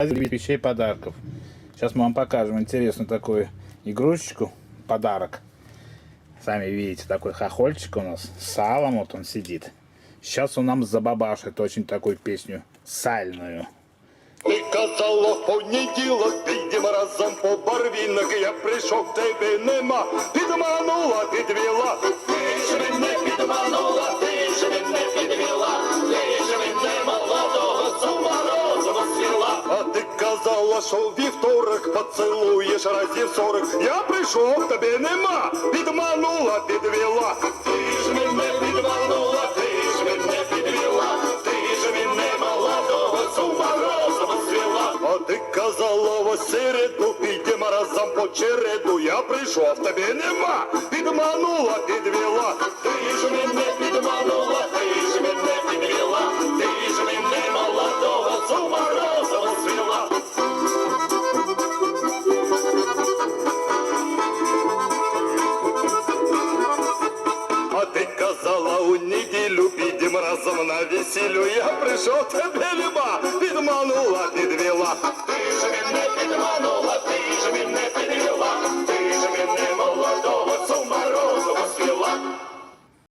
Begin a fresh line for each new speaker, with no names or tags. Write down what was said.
Вещей, подарков. Сейчас мы вам покажем интересную такую игрушечку, подарок. Сами видите, такой хохольчик у нас с салом, вот он сидит. Сейчас он нам забабашит очень такую песню сальную.
Ти казала в понеділок, підемо разом по барвінок. Я прийшов, тебе нема, підманула, підвела. Ти ж мене підманула, ти ж мене підвела. Ти ж мене молодого з морозом свіла. А ти казала, що в вівторок поцілуєш разів 40. Я прийшов, тебе нема, підманула, підвела. Ти ж мене підманула, ти ж мене підвела. Ти ж мене молодого з морозом. А ти казала в середу, підемо разом по череду. Я прийшов, тебе нема, підманула, підвела. Ти ж мене підманула, ти ж мене підвела. Ти ж мене молодого з морозом свіла. А ти казала у неділю, підемо разом на весіллю. Я прийшов, тебе нема, підманула, підвела. Ти ж мене підманула,